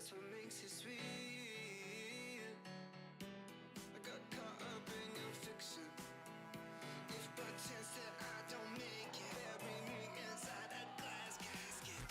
that's what makes it sweet. I got caught up in your fiction. If by chance that I don't make it, bury me inside that glass casket.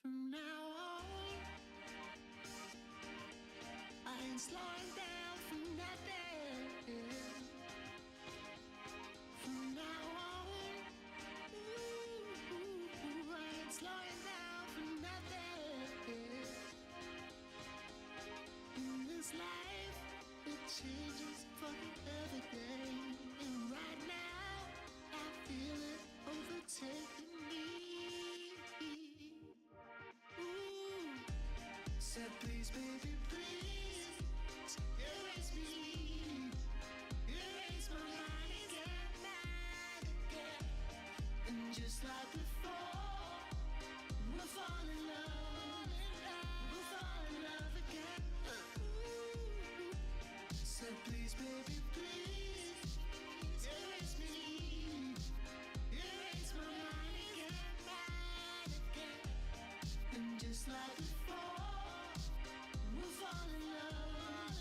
From now on, I ain't slowing down for nothing. From now on, I ain't slowing down for nothing. In this life, it changes fucking every day. And right now, I feel it overtaking me. Said please, baby, please, erase me, erase my mind again. And just like before, we'll fall in love, we'll fall in love again. Said please, baby, please, erase me, erase my mind again. And just like before, we'll fall in love,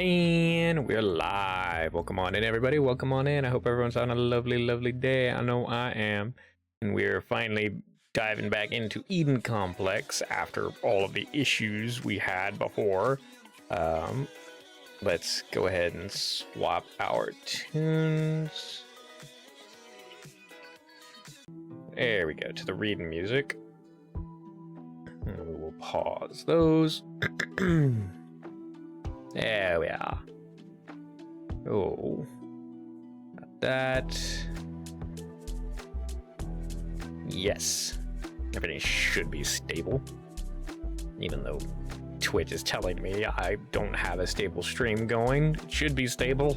And we're live. Welcome on in, everybody. Welcome on in. I hope everyone's on a lovely, lovely day. I know I am. And we're finally diving back into Eden Complex after all of the issues we had before. Let's go ahead and swap our tunes. There we go, to the reading music. And we will pause those. There we are. Oh, got that. Yes, everything should be stable, even though Twitch is telling me I don't have a stable stream going. It should be stable.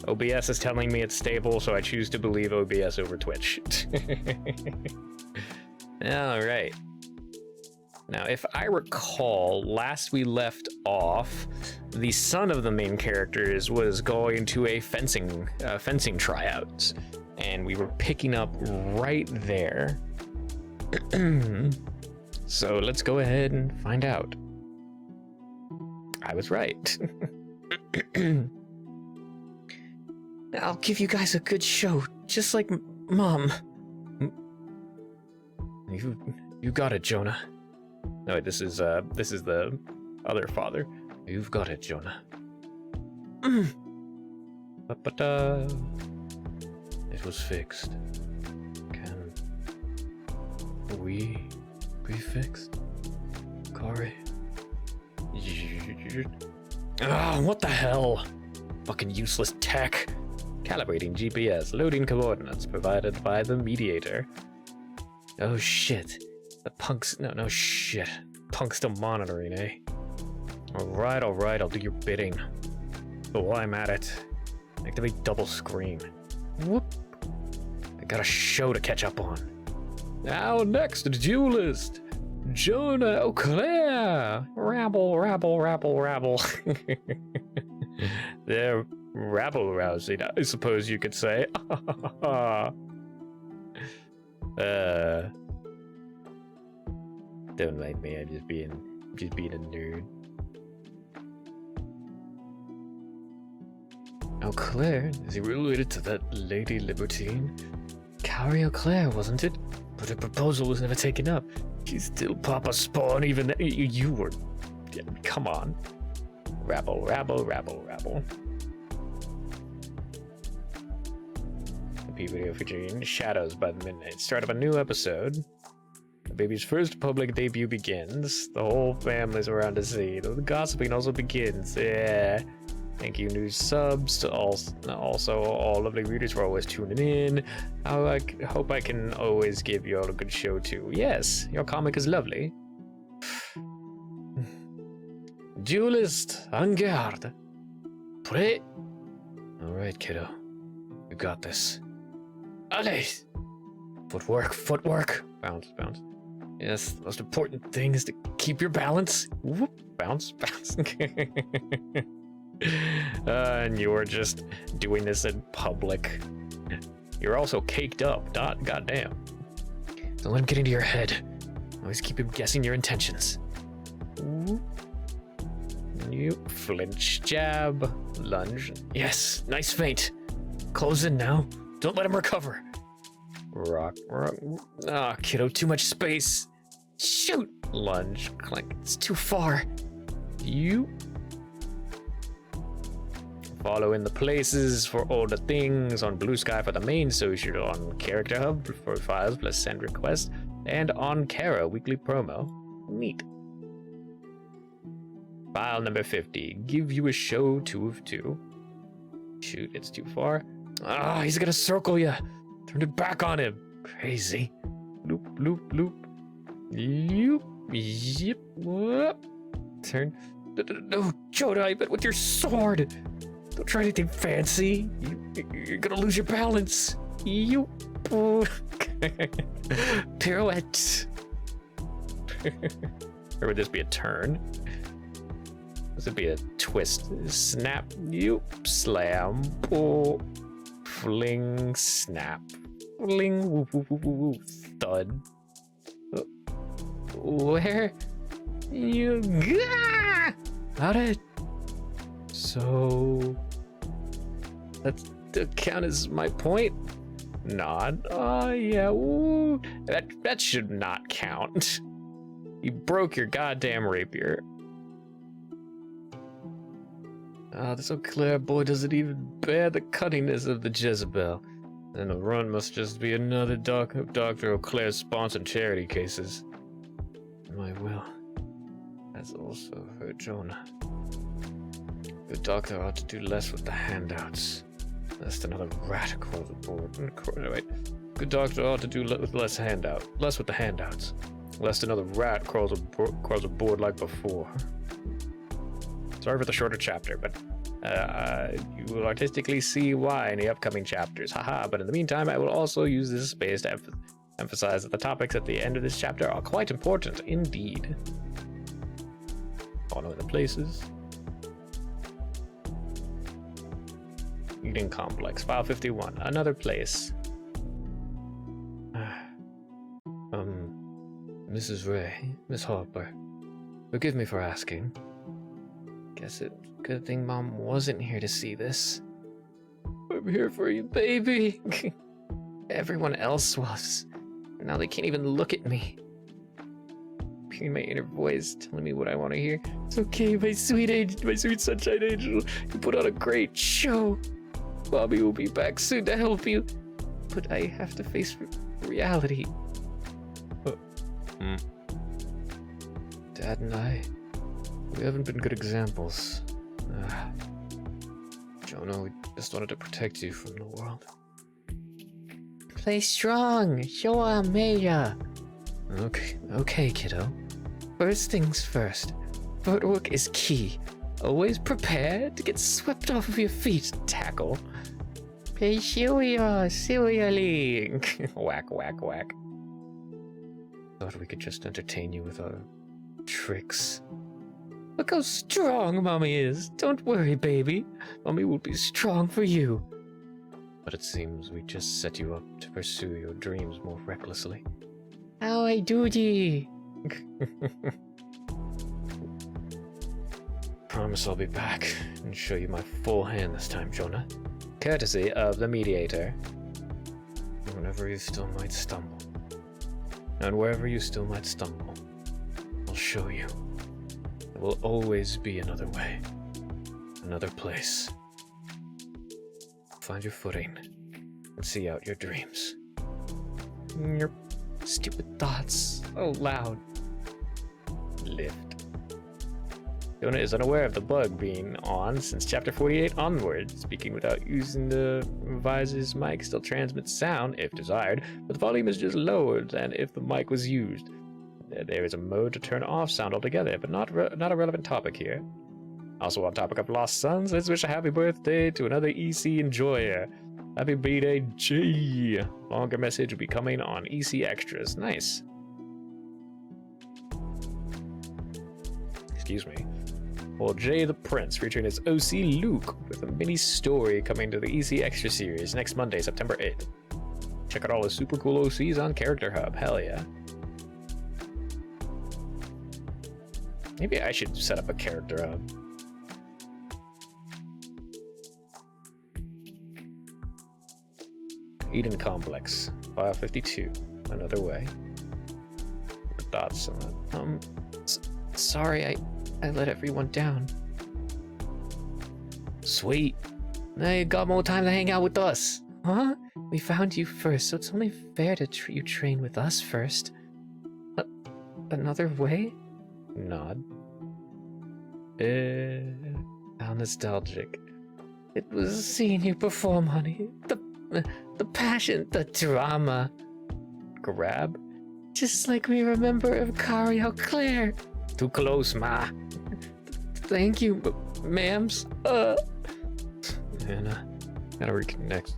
OBS is telling me it's stable, so I choose to believe OBS over Twitch. All right. Now, if I recall, last we left off, the son of the main characters was going to a fencing tryouts, and we were picking up right there. So let's go ahead and find out. I was right. I'll give you guys a good show, just like Mom. You got it, Jonah. No, wait, this is the other father. You've got it, Jonah. It was fixed. Can we be fixed? Kari? Ah, what the hell? Fucking useless tech. Calibrating GPS, loading coordinates provided by the mediator. Oh shit. The punk's no shit. Punk's still monitoring, eh? Alright, I'll do your bidding. But while I'm at it, activate double screen. Whoop. I got a show to catch up on. Now next, duelist. Jonah Auclair. Rabble. They're rabble rousing, I suppose you could say. Don't mind me, I'm just being a nerd. Auclair? Is he related to that Lady Libertine? Kari Auclair, wasn't it? But her proposal was never taken up. She's still Papa Spawn, even that you were. Yeah, come on. Rabble. The P video featuring Shadows by the Midnight. Start of a new episode. The baby's first public debut begins. The whole family's around to see. The gossiping also begins. Yeah. Thank you, new subs. To also all lovely readers for always tuning in. I hope I can always give you all a good show too. Yes, your comic is lovely. Duelist, en garde. Prêt? All right, kiddo. You got this. Allez! Footwork. Bounce. Yes, the most important thing is to keep your balance. Whoop, bounce. And you're just doing this in public. You're also caked up. Goddamn. Don't let him get into your head. Always keep him guessing your intentions. You flinch, jab, lunge. Yes, nice feint. Close in now. Don't let him recover. Rock. Ah, kiddo, too much space. Shoot! Lunge, clank. It's too far. You follow in the places for all the things on Blue Sky for the main social, on Character Hub for files plus send request, and on Kara weekly promo. Neat. File number 50. Give you a show 2 of 2. Shoot, it's too far. Ah, he's gonna circle you. Turn it back on him. Crazy. Loop. Yep. Whoop. Turn. No, Jonah, I bet with your sword. Don't try anything fancy. You're gonna lose your balance. You. Pirouette. Or would this be a turn? This would be a twist. Snap. You. Slam. Pull. Fling. Snap. Fling. Woo. Thud. Where? You. Got it. So that count as my point? Nod. Oh yeah, ooh. That should not count. You broke your goddamn rapier. This Eau Claire boy doesn't even bear the cunningness of the Jezebel. And the run must just be another Dr. Eau Claire sponsored charity cases. My will has also hurt Jonah. The doctor ought to do less with the handouts. Lest another rat crawls aboard. Wait. Good doctor ought to do with less with the handouts. Lest another rat crawls aboard like before. Sorry for the shorter chapter, but you will artistically see why in the upcoming chapters. Haha, but in the meantime, I will also use this space to emphasize that the topics at the end of this chapter are quite important indeed. All the places. Eden Complex, File 51, another place. Mrs. Ray, Miss Harper, forgive me for asking. Guess it's a good thing Mom wasn't here to see this. I'm here for you, baby. Everyone else was. Now they can't even look at me. Hearing my inner voice telling me what I want to hear. It's okay, my sweet sunshine angel. You put on a great show. Bobby will be back soon to help you. But I have to face reality. Dad and I, we haven't been good examples. Jonah, we just wanted to protect you from the world. Play strong. Show Maya. Okay, kiddo. First things first. Footwork is key. Always prepared to get swept off of your feet, tackle. Play silly. Whack, whack, whack. Thought we could just entertain you with our tricks. Look how strong Mommy is. Don't worry, baby. Mommy will be strong for you. But it seems we just set you up to pursue your dreams more recklessly. How I do ye? Promise I'll be back and show you my full hand this time, Jonah. Courtesy of the Mediator. Whenever you still might stumble. And wherever you still might stumble, I'll show you. There will always be another way. Another place. Find your footing and see out your dreams. Your stupid thoughts. Oh, loud. Lift. Jonah is unaware of the bug being on since chapter 48 onward. Speaking without using the visor's mic still transmits sound, if desired, but the volume is just lowered than if the mic was used. There is a mode to turn off sound altogether, but not a relevant topic here. Also on topic of lost sons, let's wish a happy birthday to another EC enjoyer. Happy birthday, J. Longer message will be coming on EC Extras. Nice. Excuse me. Well, Jay the Prince featuring his OC Luke with a mini story coming to the EC Extra series next Monday, September 8th. Check out all the super cool OCs on Character Hub. Hell yeah. Maybe I should set up a Character Hub. Eden Complex, File 52, another way. Thoughts on that? Sorry, I let everyone down. Sweet. Now you got more time to hang out with us. Huh? We found you first, so it's only fair to you train with us first. Another way? Nod. How nostalgic. It was seeing you perform, honey. The passion, the drama. Grab. Just like we remember of Kari Eau Claire. Too close, ma. Thank you, ma'ams. Man, gotta reconnect.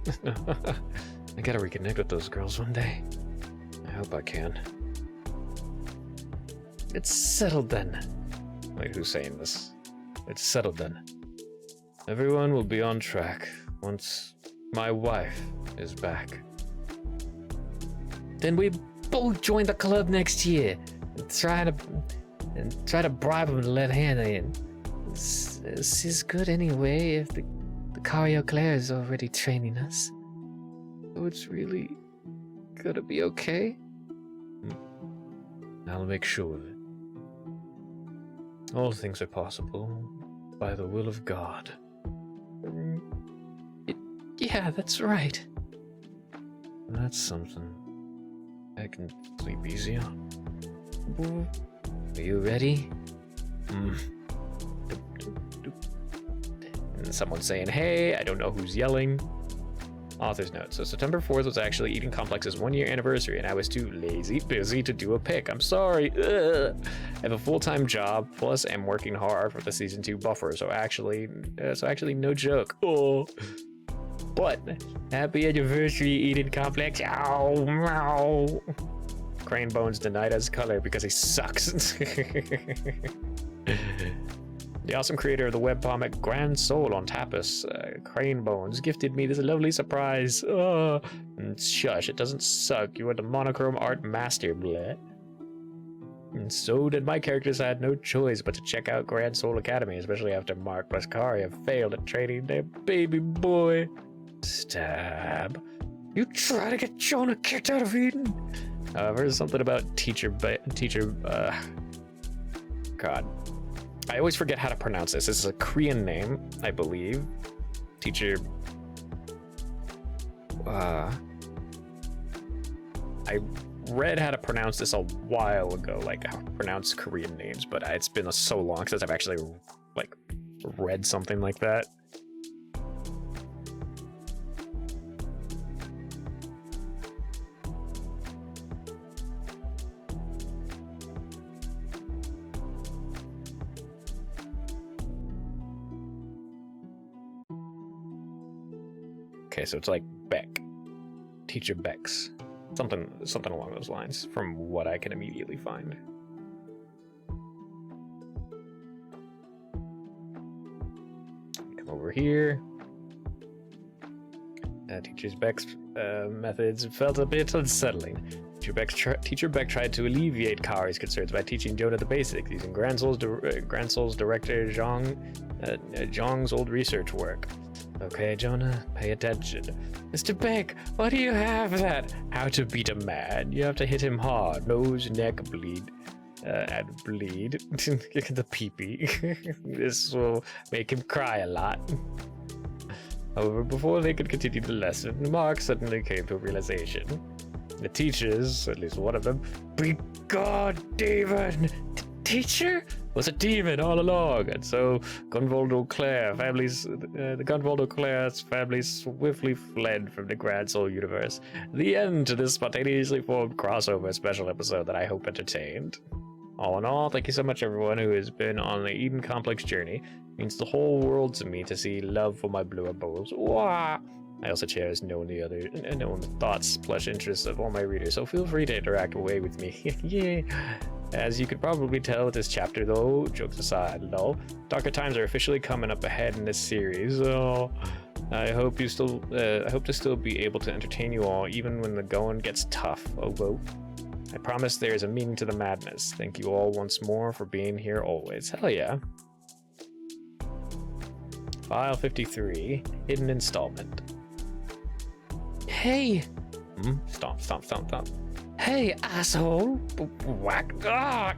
I gotta reconnect with those girls one day. I hope I can. It's settled then. Wait, who's saying this? It's settled then. Everyone will be on track once my wife is back. Then we both join the club next year and try to bribe him to let Hannah in. This is good anyway, if the Cario Claire is already training us. So it's really gonna be okay? I'll make sure of it. All things are possible by the will of God. Yeah, that's right. That's something I can sleep easy on. Are you ready? And someone saying, hey, I don't know who's yelling. Author's note. So September 4th was actually Eden Complex's 1-year anniversary, and I was too busy to do a pick. I'm sorry. Ugh. I have a full-time job, plus I'm working hard for the season 2 buffer. So actually, no joke. Oh. But happy anniversary, Eden Complex. Ow, meow. Crane Bones denied us color because he sucks. The awesome creator of the webcomic Grand Soul on Tapas, Crane Bones, gifted me this lovely surprise. Shush, it doesn't suck. You are the monochrome art master, bleh. And so did my characters. I had no choice but to check out Grand Soul Academy, especially after Mark plus Caria failed at training their baby boy. Stab. You try to get Jonah kicked out of Eden? However, something about God. I always forget how to pronounce this. This is a Korean name, I believe. Teacher... I read how to pronounce this a while ago, like how to pronounce Korean names, but it's been so long since I've actually, like, read something like that. Okay, so it's like Beck. Teacher Beck's. Something along those lines, from what I can immediately find. Come over here. Teacher Beck's methods felt a bit unsettling. Teacher Beck tried to alleviate Kari's concerns by teaching Jonah the basics, using Grand Soul's director Zhang's old research work. Okay, Jonah, pay attention. Mr. Beck, why do you have that? How to beat a man. You have to hit him hard. Nose, neck, bleed. And bleed. The pee-pee. This will make him cry a lot. However, before they could continue the lesson, Mark suddenly came to a realization. The teachers, at least one of them, be God, demon! Teacher? Was a demon all along, and so Gunvald O'Clair the Gunvald O'Clair's family swiftly fled from the Grand Soul universe. The end to this spontaneously formed crossover special episode that I hope entertained. All in all, thank you so much everyone who has been on the Eden Complex journey. It means the whole world to me to see love for my Blue Bowls. Wah! I also cherish knowing the thoughts / interests of all my readers, so feel free to interact away with me. Yay! As you could probably tell with this chapter, though, jokes aside, lol, darker times are officially coming up ahead in this series. So I hope to still be able to entertain you all, even when the going gets tough. Oh, whoa. I promise there is a meaning to the madness. Thank you all once more for being here always. Hell yeah. File 53, hidden installment. Hey! Stomp. Hey, asshole! Whack! Ah!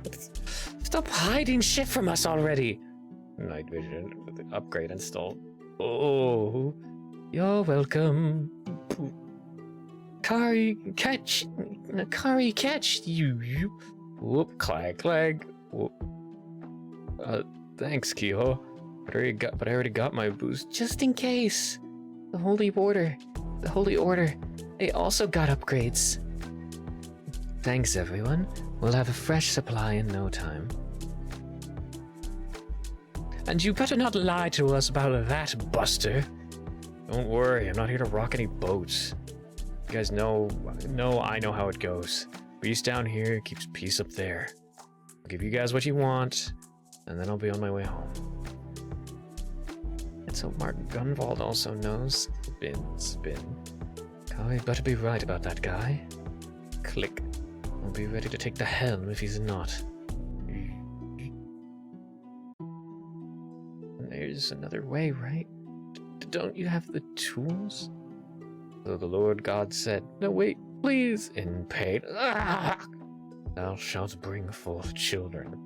Stop hiding shit from us already! Night vision with the upgrade installed. Oh, you're welcome. Kari, catch you. Whoop, clag. Whoop. Thanks, Kiho. But I already got my boost. Just in case. The Holy Order, they also got upgrades. Thanks, everyone. We'll have a fresh supply in no time. And you better not lie to us about that, Buster. Don't worry, I'm not here to rock any boats. You guys know I know how it goes. Peace down here keeps peace up there. I'll give you guys what you want, and then I'll be on my way home. Let's hope Mark Gunvald also knows. Spin. Kari better be right about that guy. Click. I'll be ready to take the helm if he's not. there's another way, right? Don't you have the tools? So the Lord God said, no, wait, please, in pain. Ah! Thou shalt bring forth children.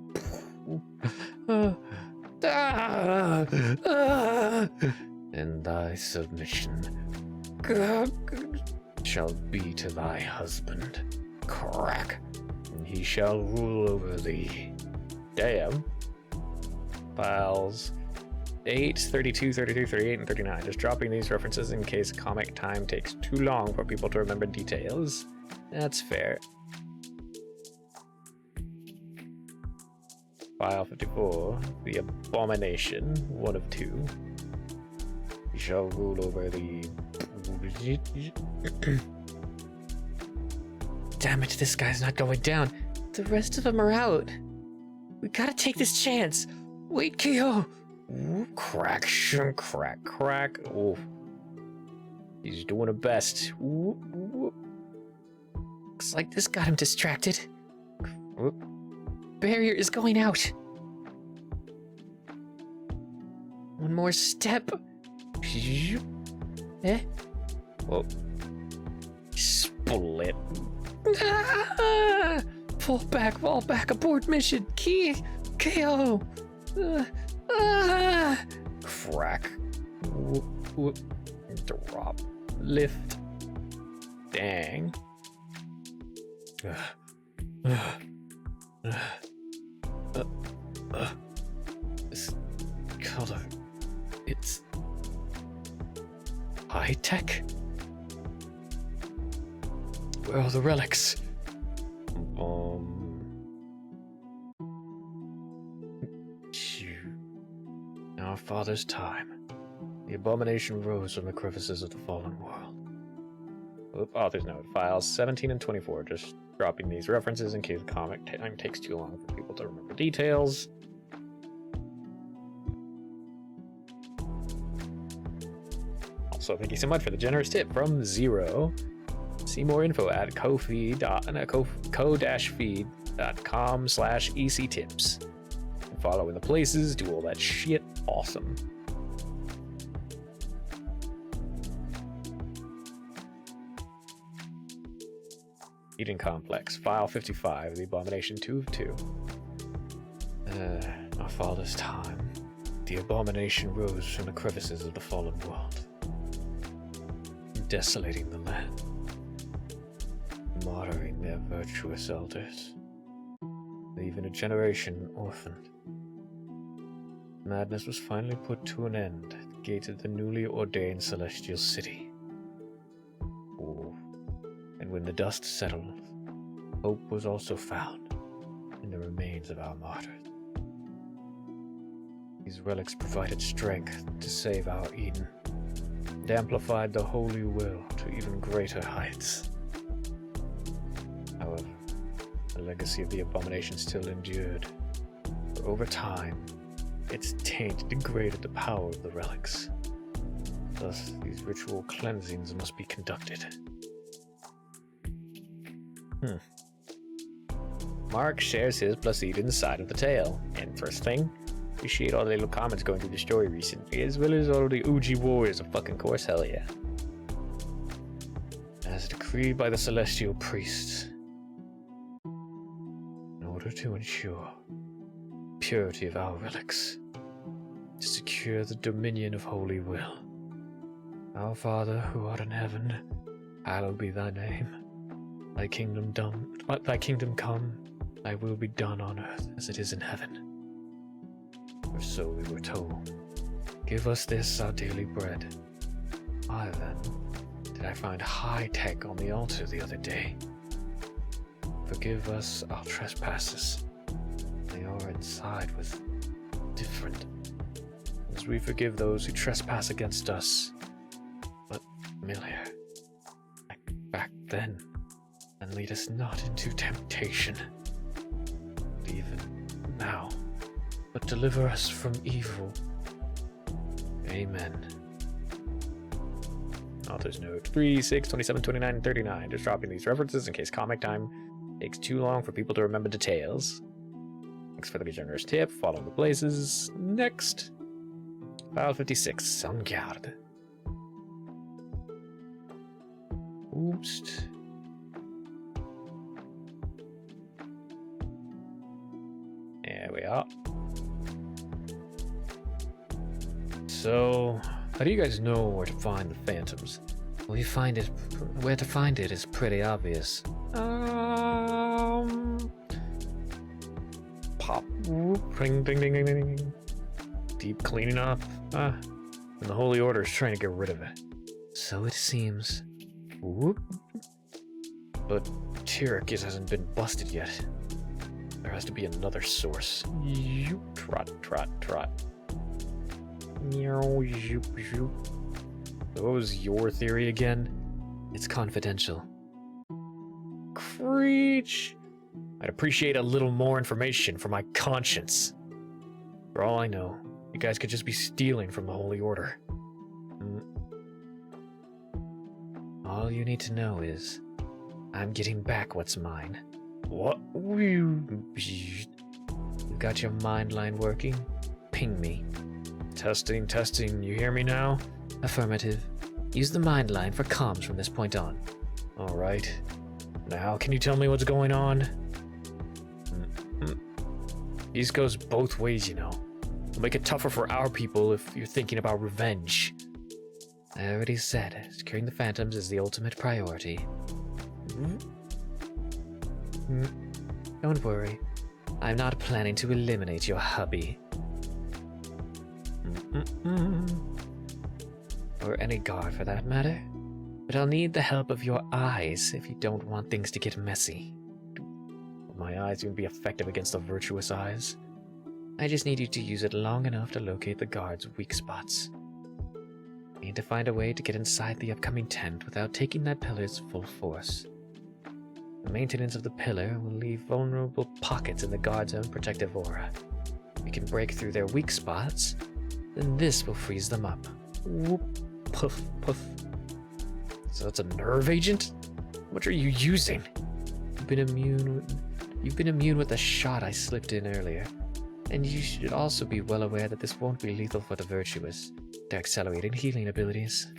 And thy submission shall be to thy husband. Crack. And he shall rule over thee. Damn. Files 8, 32, 33, 38, and 39. Just dropping these references in case comic time takes too long for people to remember details. That's fair. File 54. The Abomination. 1 of 2. He shall rule over the... Damn it, this guy's not going down. The rest of them are out. We gotta take this chance. Wait, Kyo. Ooh, crack, crack, crack. Ooh. He's doing the best. Ooh, ooh. Looks like this got him distracted. Ooh. Barrier is going out. One more step. Eh? Whoa. Split. Ah! Fall back, abort mission. KO. Crack. Whoop, whoop. Drop. Lift. Dang. This color. It's high tech. Where are the relics? Our father's time. The abomination rose from the crevices of the fallen world. Author's note. Files 17 and 24. Just dropping these references in case the comic time takes too long for people to remember details. Also, thank you so much for the generous tip from Zero. See more info at ko-fi.com/ectips. Follow in the places, do all that shit. Awesome. Eden Complex, File 55, The Abomination 2 of 2. Our father's time. The abomination rose from the crevices of the fallen world, desolating the land, martyring their virtuous elders, leaving a generation orphaned. Madness was finally put to an end at the gate of the newly ordained celestial city. Oh. And when the dust settled, hope was also found in the remains of our martyrs. These relics provided strength to save our Eden, and amplified the holy will to even greater heights. However, the legacy of the abomination still endured, for over time, its taint degraded the power of the relics. Thus, these ritual cleansings must be conducted. Mark shares his plus Eden's side of the tale. And first thing, appreciate all the little comments going through the story recently, as well as all the OG warriors of fucking course, hell yeah. As decreed by the celestial priests, in order to ensure purity of our relics, to secure the dominion of holy will. Our Father, who art in heaven, hallowed be thy name. Thy kingdom come, thy will be done on earth as it is in heaven. For so we were told. Give us this our daily bread. Why then did I find high tech on the altar the other day? Forgive us our trespasses. They are inside with different, as we forgive those who trespass against us. But familiar, like back then, and lead us not into temptation, even now, but deliver us from evil. Amen. Author's note 3, 6, 27, 29, and 39. Just dropping these references in case comic time takes too long for people to remember details. Thanks for the generous tip. Follow the places. Next. File 56, en garde. Oops. There we are. So, how do you guys know where to find the phantoms? Well, where to find it is pretty obvious. Pop. Whoop, ding, ding, ding, ding, ding, ding. Deep cleaning up. And the Holy Order is trying to get rid of it. So it seems. Whoop. But Tyrek hasn't been busted yet. There has to be another source. Yoop, trot, trot, trot. Meow, zoop, zoop. So what was your theory again? It's confidential. Creech! I'd appreciate a little more information for my conscience. For all I know, you guys could just be stealing from the Holy Order. All you need to know is, I'm getting back what's mine. What? You got your mind line working? Ping me. Testing, testing, you hear me now? Affirmative. Use the mind line for comms from this point on. Alright. Now, can you tell me what's going on? These goes both ways, you know. It'll make it tougher for our people if you're thinking about revenge. I already said, securing the phantoms is the ultimate priority. Don't worry. I'm not planning to eliminate your hubby. Or any guard for that matter. But I'll need the help of your eyes if you don't want things to get messy. Will my eyes even be effective against the virtuous eyes? I just need you to use it long enough to locate the guard's weak spots. I need to find a way to get inside the upcoming tent without taking that pillar's full force. The maintenance of the pillar will leave vulnerable pockets in the guard's own protective aura. We can break through their weak spots, then this will freeze them up. Whoop, puff, puff. So that's a nerve agent? What are you using? You've been immune with the shot I slipped in earlier. And you should also be well aware that this won't be lethal for the virtuous. Their accelerated healing abilities.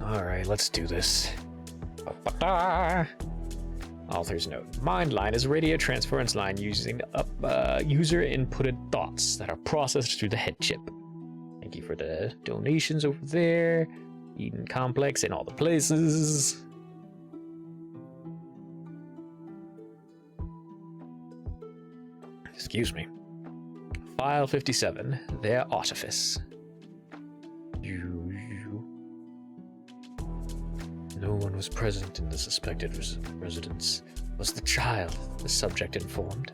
Alright, let's do this. Author's note. Mind line is a radio transference line using user inputted thoughts that are processed through the head chip. Thank you for the donations over there. Eden Complex in all the places. Excuse me. File 57. Their artifice. No one was present in the suspected residence. Was the child, the subject informed?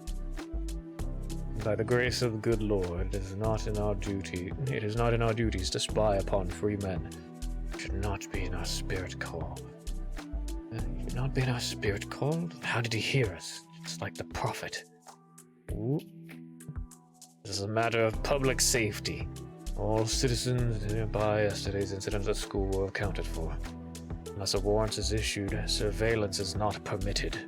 By the grace of the good Lord, it is not in our duties to spy upon free men. It should not be in our spirit call. Should not be in our spirit call? How did he hear us? Just like the prophet. Ooh. This is a matter of public safety. All citizens nearby yesterday's incident at school were accounted for. Unless a warrant is issued, surveillance is not permitted.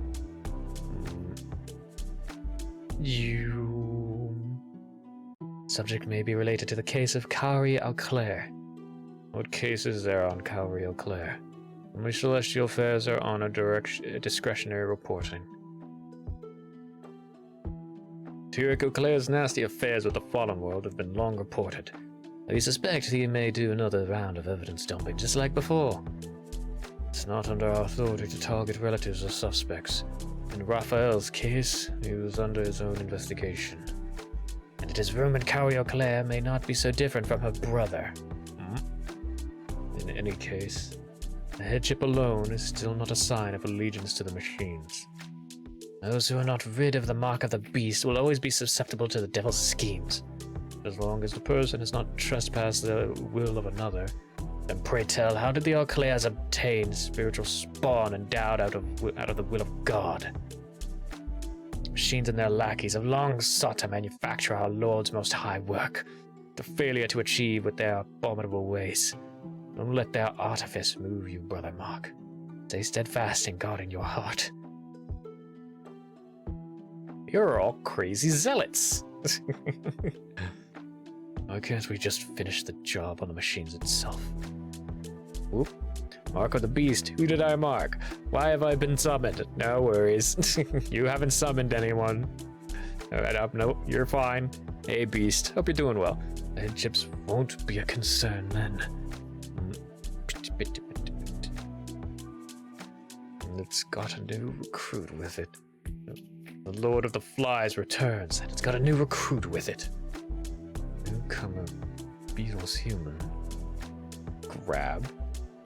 Subject may be related to the case of Kauri Auclair. What case is there on Kauri Auclair? Only celestial affairs are on a discretionary reporting. Tyrek Auclair's nasty affairs with the fallen world have been long reported. We suspect he may do another round of evidence dumping, just like before. It's not under our authority to target relatives or suspects. In Raphael's case, he was under his own investigation. And it is rumored Kauri Auclair may not be so different from her brother. In any case, the headship alone is still not a sign of allegiance to the machines. Those who are not rid of the mark of the beast will always be susceptible to the devil's schemes. As long as the person has not trespassed the will of another, then pray tell, how did the Auclairs obtain spiritual spawn endowed out of the will of God? Machines and their lackeys have long sought to manufacture our Lord's most high work, the failure to achieve with their abominable ways. Don't let their artifice move you, Brother Mark. Stay steadfast in God in your heart. You're all crazy zealots. Why can't we just finish the job on the machines itself? Whoop. Mark of the beast. Who did I mark? Why have I been summoned? No worries. You haven't summoned anyone. Alright, up. Nope, you're fine. Hey, beast. Hope you're doing well. Chips won't be a concern then. It's got a new recruit with it. The Lord of the Flies returns, and it's got a new recruit with it. Newcomer, Beetle's human. Grab.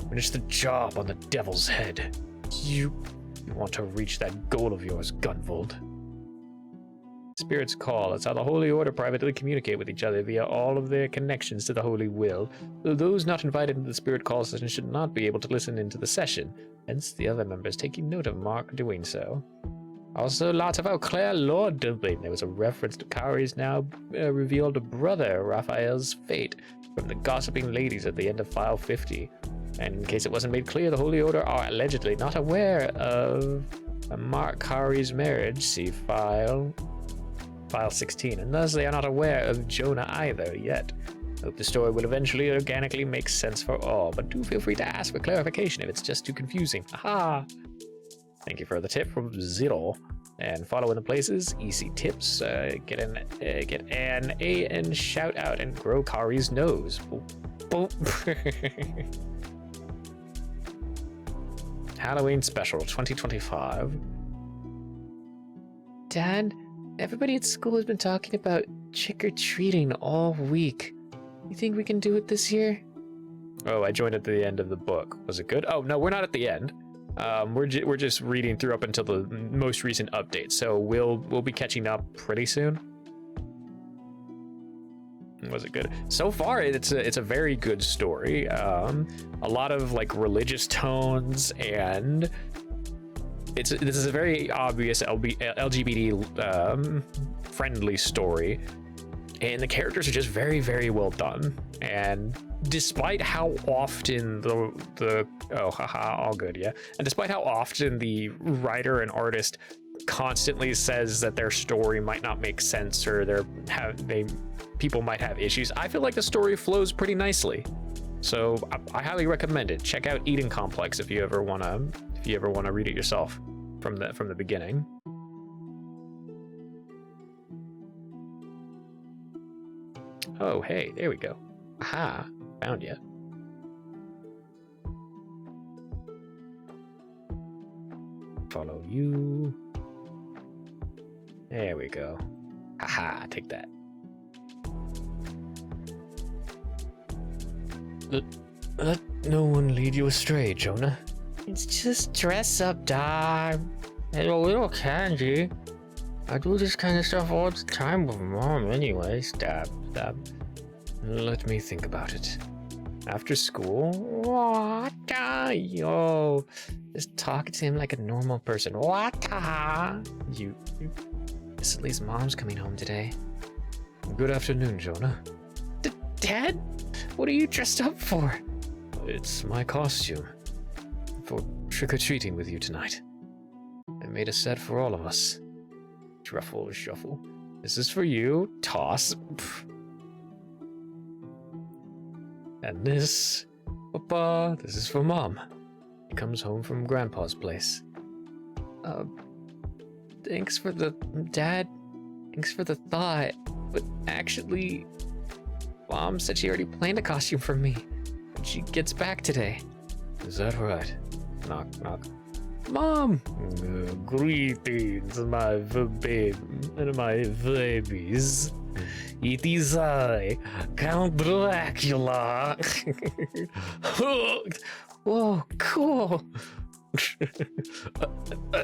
Finish the job on the devil's head. You want to reach that goal of yours, Gunvold. Spirit's Call. It's how the Holy Order privately communicate with each other via all of their connections to the Holy Will. Those not invited to the Spirit Call session should not be able to listen into the session, hence the other members taking note of Mark doing so. Also, lots of Claire Lord dumping. There was a reference to Kari's now revealed brother, Raphael's fate, from the gossiping ladies at the end of File 50. And in case it wasn't made clear, the Holy Order are allegedly not aware of Mark Kari's marriage. See File 16, and thus they are not aware of Jonah either yet. Hope the story will eventually organically make sense for all, but do feel free to ask for clarification if it's just too confusing. Aha! Thank you for the tip from Zero. And follow in the places, EC tips, get an A and shout out and grow Kari's nose. Boop. Boop. Halloween Special 2025. Dad, everybody at school has been talking about trick-or-treating all week. You think we can do it this year? Oh, I joined at the end of the book. Was it good? Oh, no, we're not at the end. We're just reading through up until the most recent update, so we'll be catching up pretty soon. Was it good? So far, it's a very good story. A lot of like religious tones, and this is a very obvious LGBT friendly story, and the characters are just very, very well done. And despite how often all good, yeah. And despite how often the writer and artist constantly says that their story might not make sense or people might have issues, I feel like the story flows pretty nicely. So I highly recommend it. Check out Eden Complex if you ever wanna read it yourself from the beginning. Oh, hey, there we go. Aha, found you. Follow you. There we go. Haha, take that. Let no one lead you astray, Jonah. It's just dress up time. And a little candy. I do this kind of stuff all the time with Mom anyway. Stop. Let me think about it. After school? What? Yo. Just talking to him like a normal person. What? Cicely's mom's coming home today. Good afternoon, Jonah. Dad? What are you dressed up for? It's my costume. For trick-or-treating with you tonight. I made a set for all of us. Truffle, shuffle. This is for you. Toss. And this... Papa, this is for Mom. He comes home from Grandpa's place. Thanks for the... Dad, thanks for the thought. But actually... Mom said she already planned a costume for me. When she gets back today. Is that right? Knock, knock. Mom! Greetings, my babies. It is I, Count Dracula. Whoa, cool.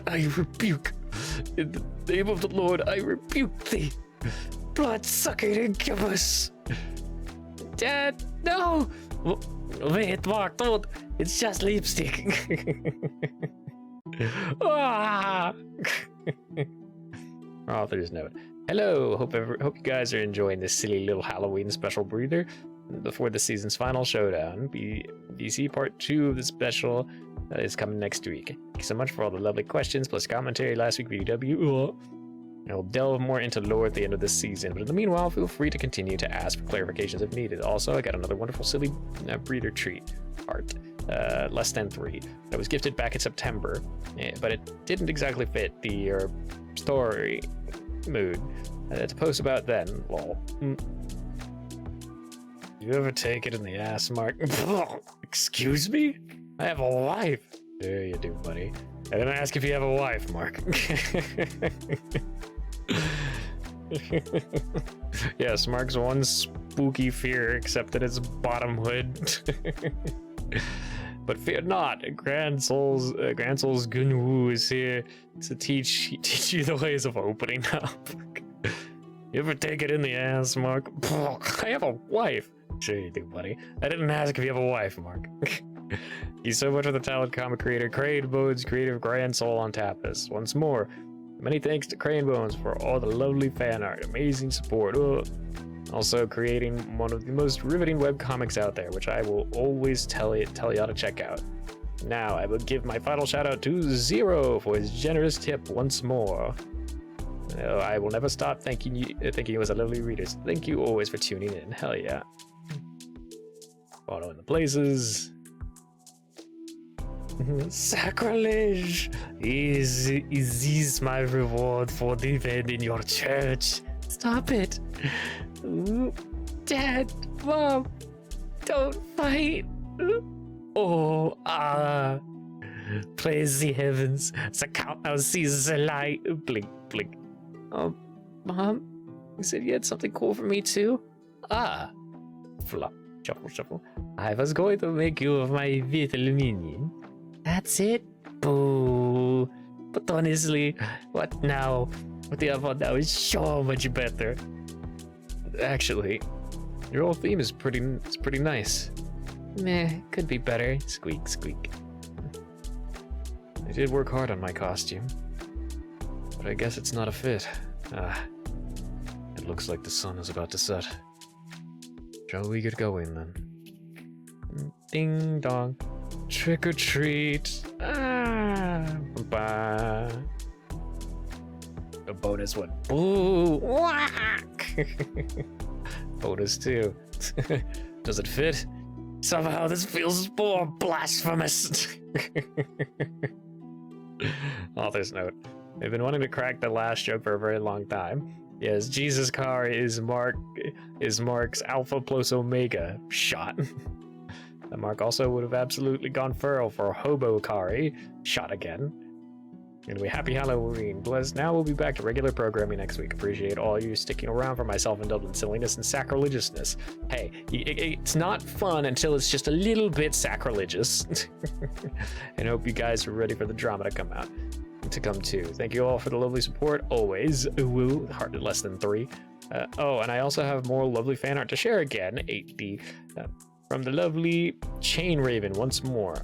I rebuke. In the name of the Lord, I rebuke thee. Blood-sucking incubus. Dad, no! Wait, Mark, don't. It's just lipstick. Author's note. Hello, hope you guys are enjoying this silly little Halloween special breather before the season's final showdown. BC Part 2 of the special is coming next week. Thank you so much for all the lovely questions plus commentary last week, BW. I'll delve more into lore at the end of this season, but in the meanwhile, feel free to continue to ask for clarifications if needed. Also, I got another wonderful silly breeder treat art, less than 3. That was gifted back in September, but it didn't exactly fit the story mood to post about then, lol. You ever take it in the ass, Mark? Excuse me? I have a wife. There you do, buddy. I didn't ask if you have a wife, Mark. Yes, Mark's one spooky fear, except that it's bottomhood. But fear not, Grand Soul's Gunwoo is here to teach you the ways of opening up. You ever take it in the ass, Mark? I have a wife. Sure you do, buddy. I didn't ask if you have a wife, Mark. Thank you so much for the talent comic creator Crane Bones creative Grand Soul on Tapas. Once more, many thanks to Crane Bones for all the lovely fan art, amazing support. Also creating one of the most riveting webcomics out there, which I will always tell y'all to check out. Now, I will give my final shout out to Zero for his generous tip once more. I will never stop thanking you as a lovely reader. So thank you always for tuning in. Hell yeah. Following the places. Sacrilege! Is this my reward for defending your church? Stop it! Ooh, Dad, Mom, don't fight! Oh, praise the heavens! The count now sees the light. Blink, blink. Mom, you said you had something cool for me too? Flop, shuffle, shuffle. I was going to make you my little minion. That's it? Boo. But honestly, what now? What the other now is so much better. Actually, your old theme is pretty nice. Meh, could be better. Squeak, squeak. I did work hard on my costume, but I guess it's not a fit. It looks like the sun is about to set. Shall we get going then? Ding dong. Trick or treat. Bye. A bonus one. Boo! Whack! Bonus 2. Does it fit? Somehow this feels more blasphemous. Author's note. I've been wanting to crack the last joke for a very long time. Yes, Jesus car is Mark's Alpha plus Omega shot. That Mark also would have absolutely gone feral for Hobo Kari shot again. Anyway, happy Halloween. Bless. Now we'll be back to regular programming next week. Appreciate all you sticking around for my self-indulgent in silliness and sacrilegiousness. Hey, it's not fun until it's just a little bit sacrilegious. And hope you guys are ready for the drama to come too. Thank you all for the lovely support always. Woo, heart less than 3. And I also have more lovely fan art to share again. 8D from the lovely Chain Raven once more.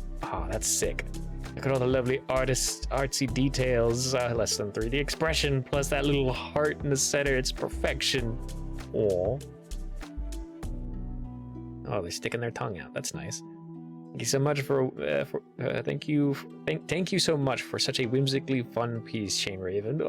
That's sick. Look at all the lovely artsy details. Less than 3D expression plus that little heart in the center. It's perfection. Aww. Oh, they're sticking their tongue out. That's nice. Thank you so much thank you so much for such a whimsically fun piece, Chain Raven.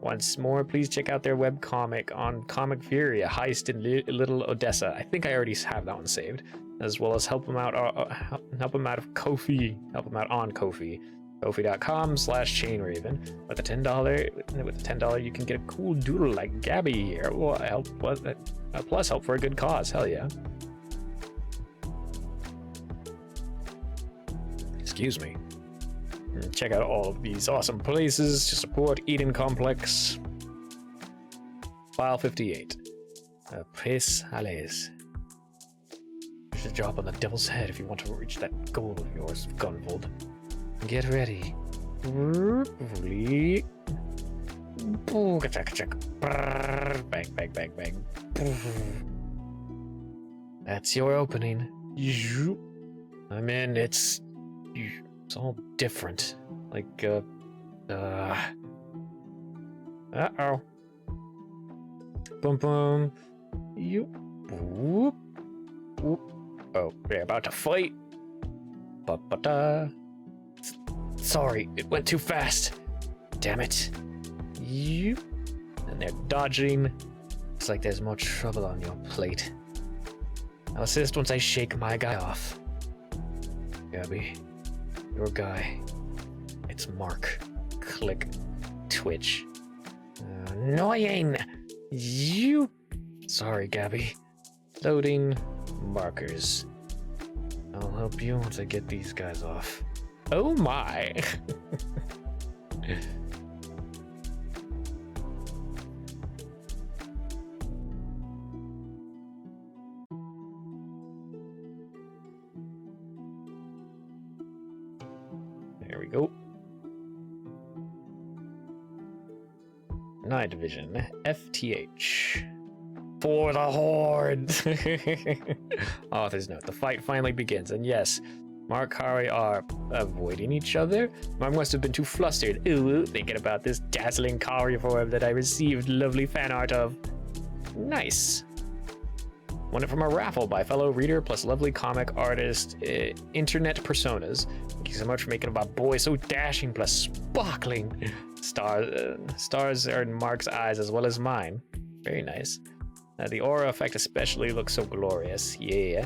Once more, please check out their webcomic on Comic Fury, a heist in Little Odessa. I think I already have that one saved, as well as help them out of Ko-fi. Help them out on Ko-fi. Ko-fi.com/chainraven. With the $10, you can get a cool doodle like Gabby here. Well, plus help for a good cause. Hell yeah. Excuse me. Check out all of these awesome places to support Eden Complex. File 58. Place Allez. There's a job on the devil's head if you want to reach that goal of yours, Gunvold. Get ready. Bang, bang, bang, bang. That's your opening. I mean, it's all different. Like, uh-oh. Boom, boom. You. Whoop. Whoop. Oh, we're about to fight. Ba-ba-da. Sorry, it went too fast. Damn it. You. and they're dodging. Looks like there's more trouble on your plate. I'll assist once I shake my guy off. Gabby, your guy. It's Mark. Click. Twitch. Annoying! You... Sorry, Gabby. Loading markers. I'll help you once I get these guys off. Oh my! There we go. Night Vision, FTH. For the Horde! Author's note, the fight finally begins, and yes, Mark Kari are avoiding each other. Mark must have been too flustered, thinking about this dazzling Kari form that I received lovely fan art of. Nice. Won it from a raffle by fellow reader plus lovely comic artist, Internet Personas. Thank you so much for making my boy so dashing plus sparkling. Stars are in Mark's eyes as well as mine. Very nice. The aura effect especially looks so glorious. Yeah.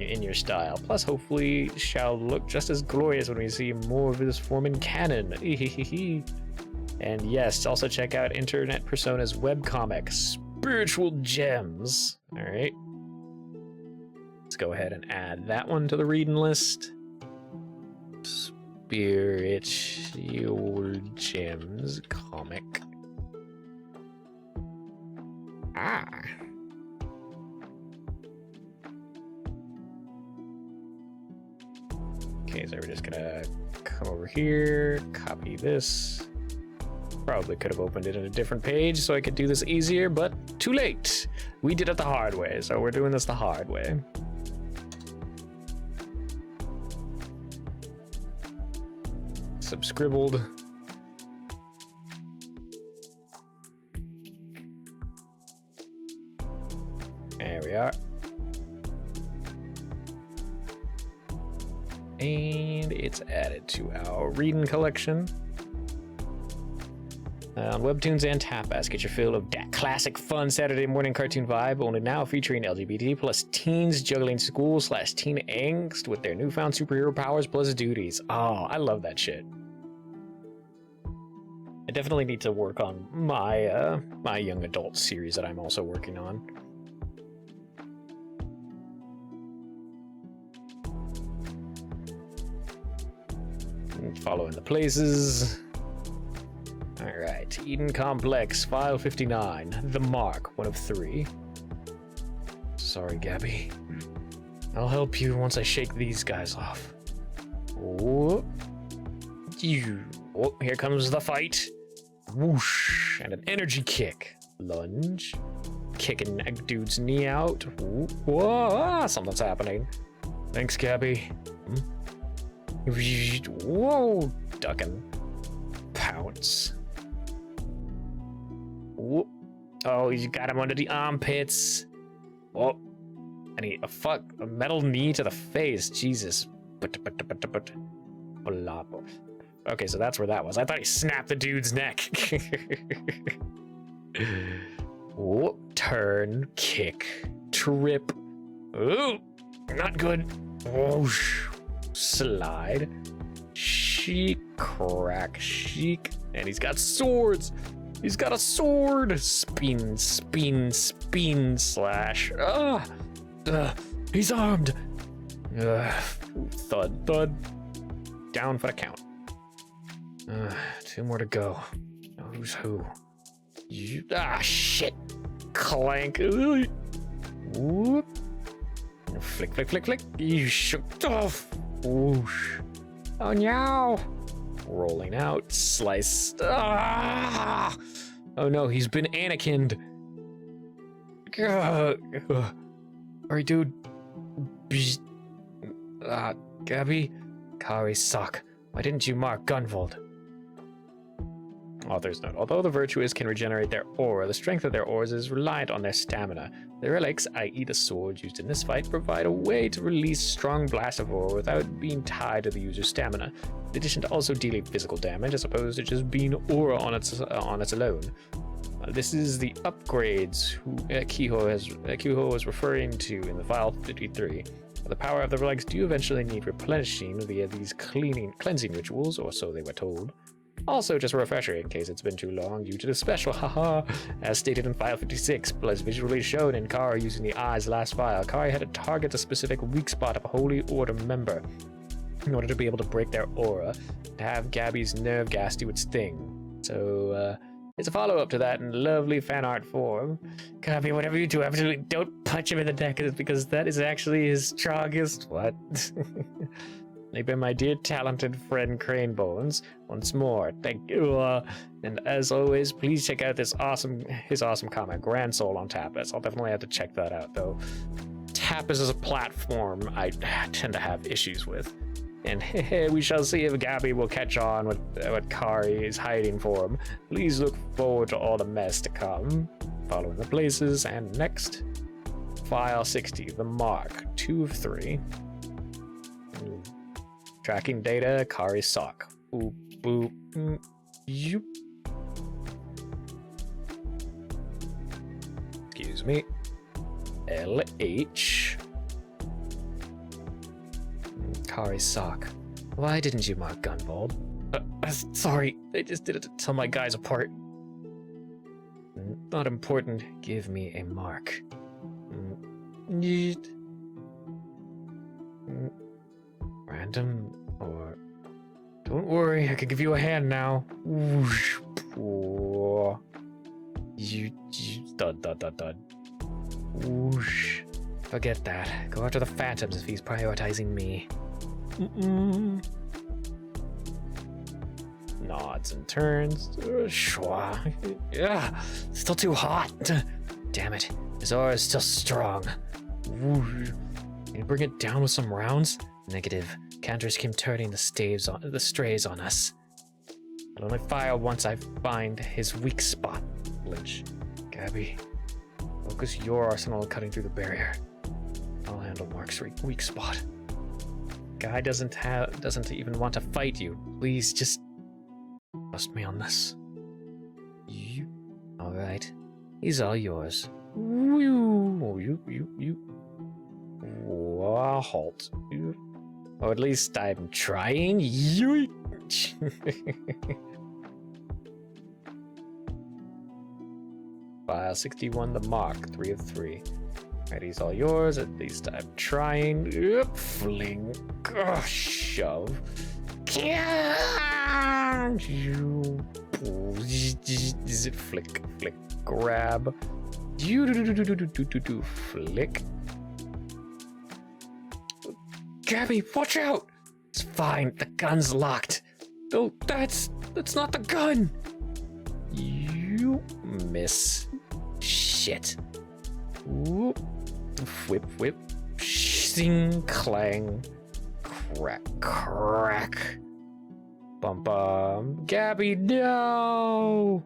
In your style. Plus, hopefully, shall look just as glorious when we see more of this form in canon. And yes, also check out Internet Persona's webcomic, Spiritual Gems. Alright. Let's go ahead and add that one to the reading list. Spiritual Gems comic. Okay, so we're just gonna come over here, copy this. Probably could have opened it in a different page so I could do this easier, but too late. We did it the hard way, so we're doing this the hard way. Subscribbled. There we are. And it's added to our reading collection. On Webtoons and Tapas, get your fill of that classic fun Saturday morning cartoon vibe, only now featuring LGBT plus teens juggling school/teen angst with their newfound superhero powers plus duties. Oh, I love that shit. I definitely need to work on my my young adult series that I'm also working on. Following the places. Alright, Eden Complex, File 59. The Mark, 1 of 3. Sorry, Gabby. I'll help you once I shake these guys off. Oh, here comes the fight. Whoosh, and an energy kick. Lunge. Kicking a dude's knee out. Whoa, something's happening. Thanks, Gabby. Whoa, ducking. Pounce. Whoop. Oh, you got him under the armpits. Oh, and a metal knee to the face. Jesus. Okay, so that's where that was. I thought he snapped the dude's neck. Whoop. Turn, kick, trip. Ooh, not good. Whoosh. Slide. Chic, crack, chic. And he's got swords. He's got a sword. Spin, spin, spin, slash. He's armed. Thud, thud. Down for the count. 2 more to go. Who's who? Shit. Clank. Whoop. Flick, flick, flick, flick. You shook off. Whoosh. Oh no. Rolling out. Slice. Oh no, he's been Anakin'd. Alright, dude. Gabby? Kari suck. Why didn't you mark Gunvold? Author's note. Although the virtuous can regenerate their aura, the strength of their auras is reliant on their stamina. The relics, i.e. the swords used in this fight, provide a way to release strong blasts of aura without being tied to the user's stamina, in addition to also dealing physical damage as opposed to just being aura on its alone. This is the upgrades Kiho was referring to in the file 53. The power of the relics do eventually need replenishing via these cleansing rituals, or so they were told. Also, just a refresher in case it's been too long due to the special, haha. As stated in file 56, plus visually shown in Kari using the eyes last file, Kari had to target a specific weak spot of a Holy Order member in order to be able to break their aura, to have Gabby's nerve gas do its thing. So, it's a follow-up to that in lovely fan art form. Gabby, whatever you do, absolutely don't punch him in the neck, because that is actually his strongest. What? They've been my dear talented friend Crane Bones. Once more, thank you. And as always, please check out his awesome comic, Grand Soul, on Tapas. I'll definitely have to check that out, though. Tapas is a platform I tend to have issues with. And we shall see if Gabby will catch on with what Kari is hiding for him. Please look forward to all the mess to come. Following the places, and next, file 60, the mark, 2 of 3. Tracking data, Kari sock. Boop, boop, yoop. Excuse me. LH. Kari sock. Why didn't you mark Gunvold? Sorry, I just did it to tell my guys apart. Not important. Give me a mark. Neat. Random or... Don't worry, I can give you a hand now. Whoosh. You dud dud dud dud. Whoosh. Forget that. Go after the phantoms if he's prioritizing me. Nods and turns. Shwa. Yeah, still too hot. Damn it. His aura is still strong. Whoosh. Can you bring it down with some rounds? Negative. Counters keep turning the strays on us. I'll only fire once I find his weak spot. Lynch. Gabby, focus your arsenal on cutting through the barrier. I'll handle Mark's weak spot. Guy doesn't even want to fight you. Please just trust me on this. You. All right. He's all yours. You. Halt. Or at least I'm trying. File 61, the mark, 3 of 3. Right, he's all yours. At least I'm trying. Fling. Shove. Flick. Grab. Flick. Gabby, watch out! It's fine, the gun's locked. Oh, that's not the gun! You miss. Shit. Whoop. Whip. Sing, clang. Crack. Bum. Gabby, no!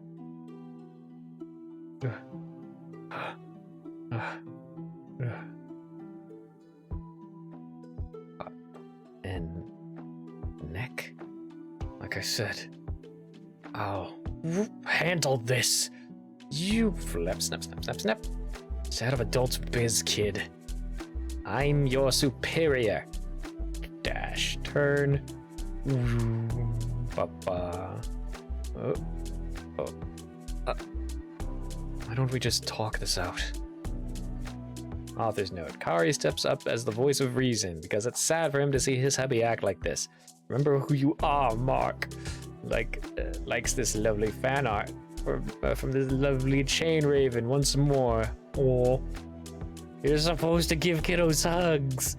And neck. Like I said, I'll handle this. You flip, snap. It's out of adult's biz, kid. I'm your superior. Dash, turn. Why don't we just talk this out? Author's note. Kari steps up as the voice of reason because it's sad for him to see his hubby act like this. Remember who you are, Mark. Likes this lovely fan art from this lovely Chain Raven once more. Oh, you're supposed to give kiddos hugs,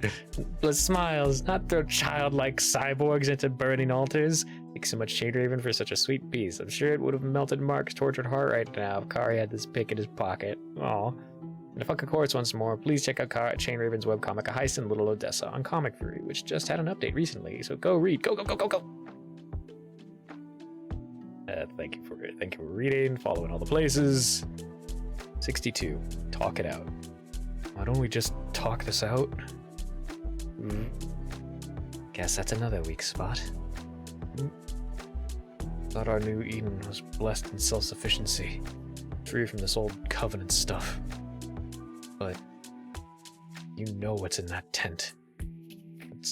plus smiles, not throw childlike cyborgs into burning altars. Thanks so much, Chain Raven, for such a sweet piece. I'm sure it would have melted Mark's tortured heart right now if Kari had this pic in his pocket. Aw. And to fuck of course once more, please check out Chain Raven's webcomic, A Heist in Little Odessa, on Comic Fury, which just had an update recently, so go read. Go. Thank you for reading, following all the places. 62. Talk it out. Why don't we just talk this out? Guess that's another weak spot. Thought our new Eden was blessed in self-sufficiency. free from this old Covenant stuff. But you know what's in that tent.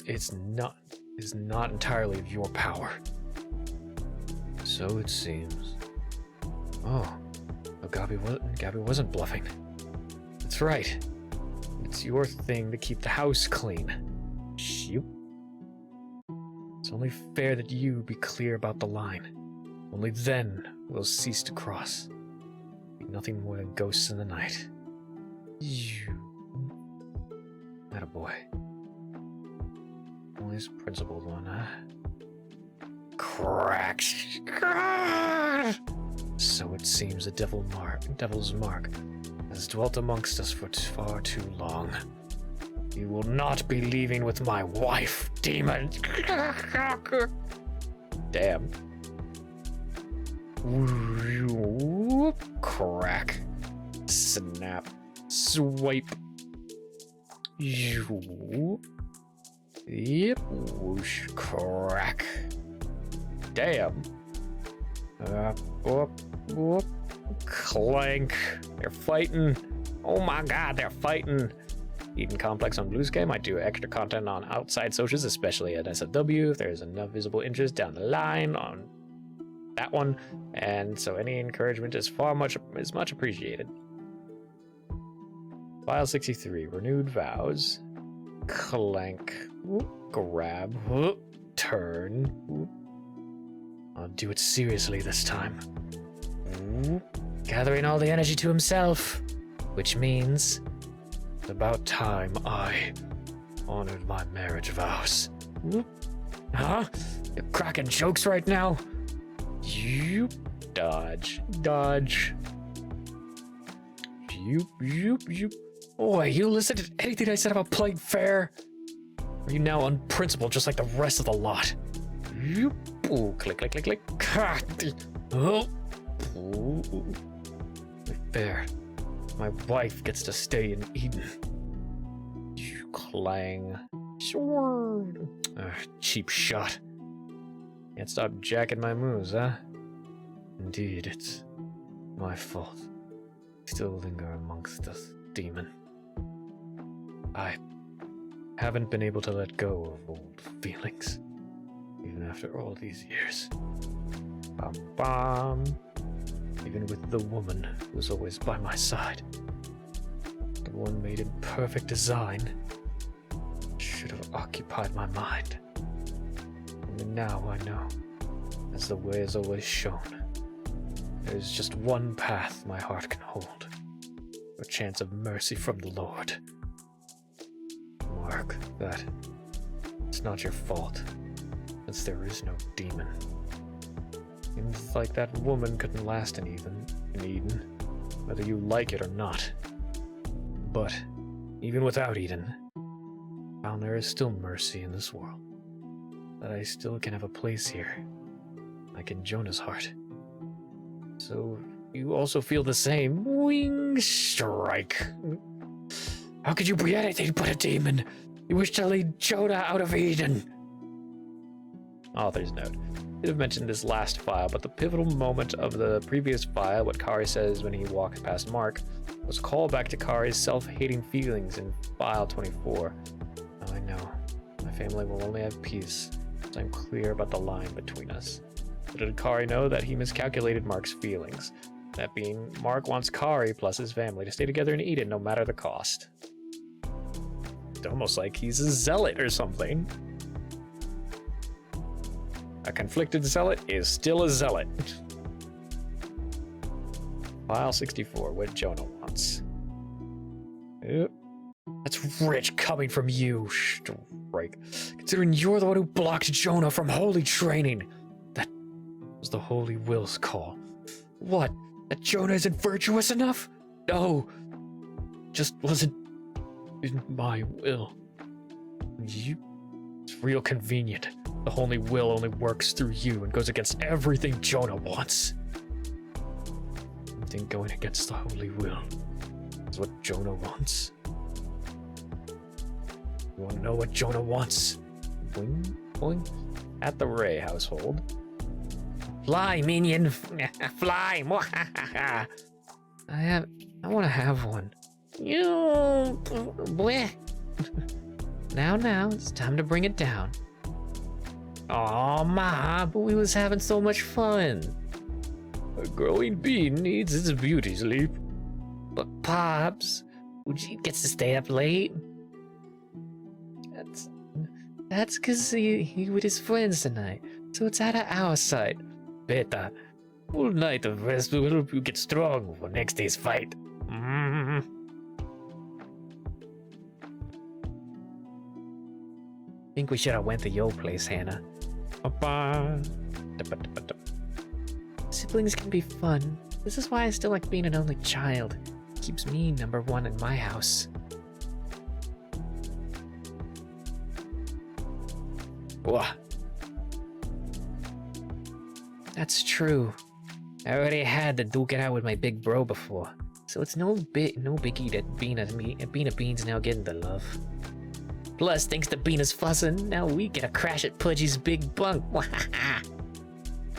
It's not entirely of your power. So it seems. Oh, Gabby wasn't bluffing. That's right. It's your thing to keep the house clean. Shoot. It's only fair that you be clear about the line. Only then we'll cease to cross. Be nothing more than ghosts in the night. You. Attaboy. Always principled one, huh? Cracks. So it seems the devil's mark has dwelt amongst us for far too long. You will not be leaving with my wife, demon. Damn. Crack. Snap. Swipe. Yep. Whoosh. Crack. Damn. Whoop. Clank. They're fighting. Oh my god, they're fighting. Eden Complex on Blue Sky might do extra content on outside socials, especially at SFW if there's enough visible interest down the line on that one, and so any encouragement is much appreciated. File 63, renewed vows. Clank. Whoop. Grab. Whoop. Turn. Whoop. I'll do it seriously this time. Whoop. Gathering all the energy to himself, which means it's about time I honored my marriage vows. Whoop. Huh? You're cracking jokes right now? You dodge. You. Boy, you listened to anything I said about playing fair? Or are you now unprincipled just like the rest of the lot? You. Ooh, click. Oh. Ooh. Fair. My wife gets to stay in Eden. You clang. Sure. Cheap shot. Can't stop jacking my moves, huh? Indeed, it's my fault. Still linger amongst us, demon. I haven't been able to let go of old feelings, even after all these years. Bam. Even with the woman who was always by my side. The one made in perfect design should have occupied my mind. Only now I know, as the way has always shown, there is just one path my heart can hold, a chance of mercy from the Lord. Mark that it's not your fault, since there is no demon. Seems like that woman couldn't last in Eden, whether you like it or not. But even without Eden, found there is still mercy in this world. That I still can have a place here, like in Jonah's heart. So you also feel the same. Wing strike. How could you be anything but a demon? You wish to lead Jonah out of Eden. Author's note. I should have mentioned this last file, but the pivotal moment of the previous file, what Kari says when he walks past Mark, was a callback to Kari's self-hating feelings in file 24. Now I know. My family will only have peace, so I'm clear about the line between us. But did Kari know that he miscalculated Mark's feelings? That being, Mark wants Kari plus his family to stay together in Eden no matter the cost. It's almost like he's a zealot or something. A conflicted zealot is still a zealot. File 64, what Jonah wants. Yep. That's rich coming from you, Strike. Considering you're the one who blocked Jonah from holy training. That was the Holy Will's call. What? That Jonah isn't virtuous enough? No. Just wasn't in my will. It's real convenient. The Holy Will only works through you and goes against everything Jonah wants. Everything going against the Holy Will is what Jonah wants. You want to know what Jonah wants? Boing, boing. At the Ray household. Fly, minion! Fly! I want to have one. You, bleh. Now, it's time to bring it down. Aw, Ma, but we was having so much fun. A growing bean needs its beauty sleep. But Pops, Uji gets to stay up late. That's cause he with his friends tonight, so it's out of our sight. Beta, full night of rest will help you get strong for next day's fight. Think we should have went to your place, Hannah. Siblings can be fun. This is why I still like being an only child. It keeps me number one in my house. Whoa. That's true. I already had to duke it out with my big bro before, so it's no biggie that Bean of Beans now getting the love. Plus, thanks to Beana's fussing, now we get a crash at Pudgy's big bunk.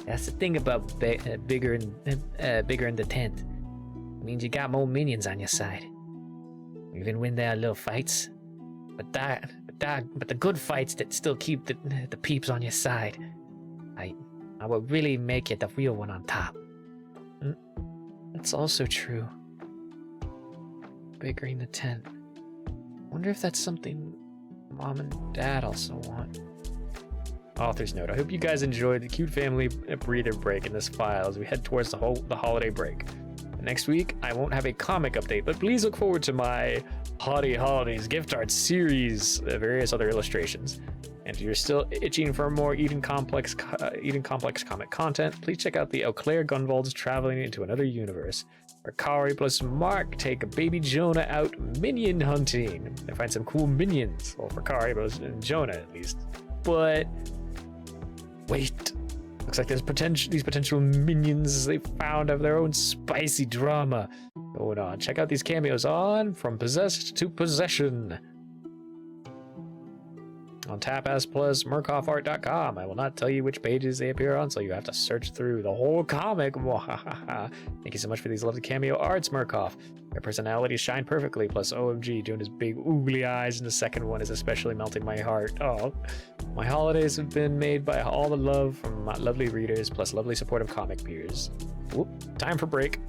That's the thing about bigger in the tent. It means you got more minions on your side. Even when there are little fights, but the good fights that still keep the peeps on your side, I will really make it the real one on top. That's also true. Bigger in the tent. Wonder if that's something Mom and Dad also want. Author's note: I hope you guys enjoyed the cute family breather break in this file as we head towards the holiday break. Next week, I won't have a comic update, but please look forward to my Haughty Holidays gift art series, various other illustrations. And if you're still itching for more Eden Complex comic content, please check out the Eau Claire Gunvalds Traveling into Another Universe, where Kari plus Mark take a baby Jonah out minion hunting and find some cool minions. Well, for Kari, but Jonah at least. But wait, looks like these potential minions they found have their own spicy drama going on. Check out these cameos on From Possessed to Possession on Tapas plus MurkoffArt.com. I will not tell you which pages they appear on, so you have to search through the whole comic. Thank you so much for these lovely cameo arts, Murkoff. Their personalities shine perfectly, plus OMG, Jonah's big oogly eyes in the second one is especially melting my heart. Oh, my holidays have been made by all the love from my lovely readers, plus lovely supportive comic peers. Whoop, time for break.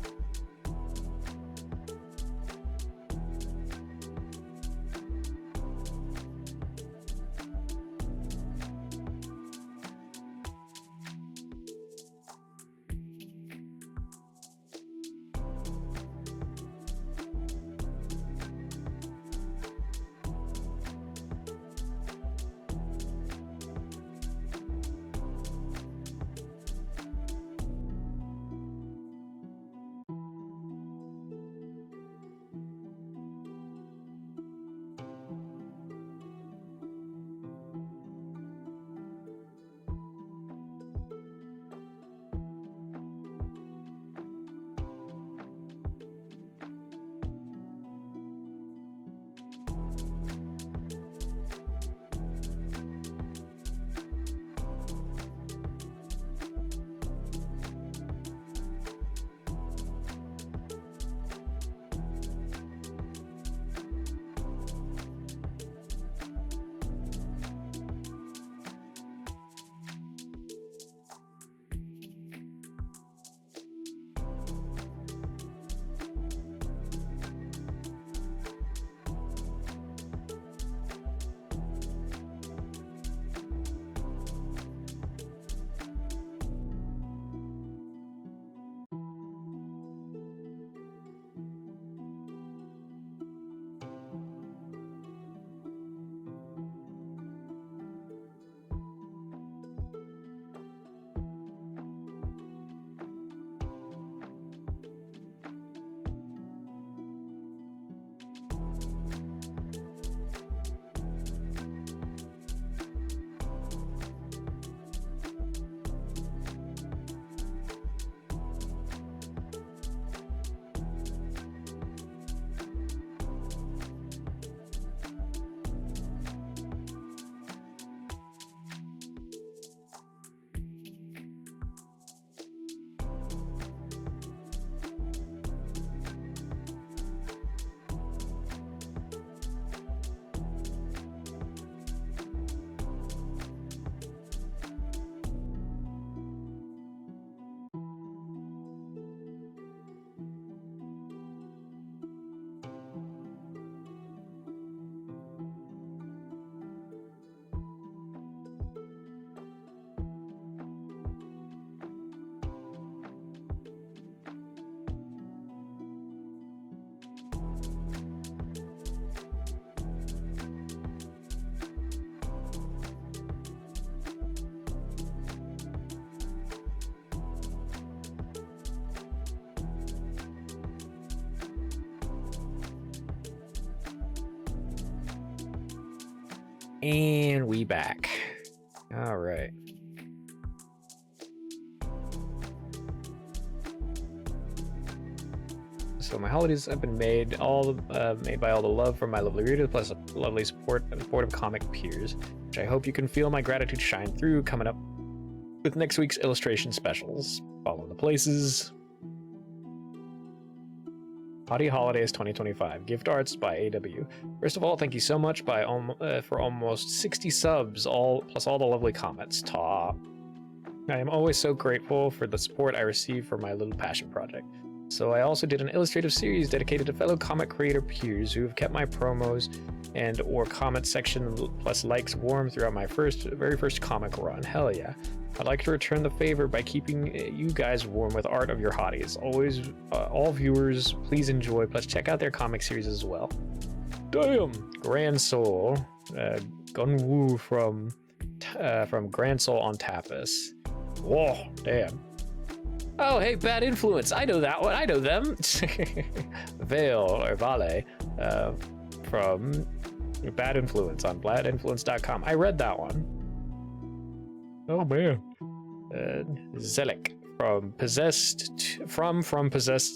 And we back. All right. So my holidays have been made by all the love from my lovely readers, plus a lovely support and supportive comic peers, which I hope you can feel my gratitude shine through coming up with next week's illustration specials. Follow the places. Hottie Holidays 2025 gift arts by AW. First of all, thank you so much for almost 60 subs, plus all the lovely comments. Ta! I am always so grateful for the support I receive for my little passion project. So I also did an illustrative series dedicated to fellow comic creator peers who have kept my promos and or comment section plus likes warm throughout my very first comic run. Hell yeah. I'd like to return the favor by keeping you guys warm with art of your hotties. Always, all viewers, please enjoy, plus check out their comic series as well. Damn! Grand Soul, Gunwoo from Grand Soul on Tapas. Whoa, damn. Oh, hey, Bad Influence. I know that one. I know them. Vale from Bad Influence on badinfluence.com. I read that one. Oh man. Zelik from Possessed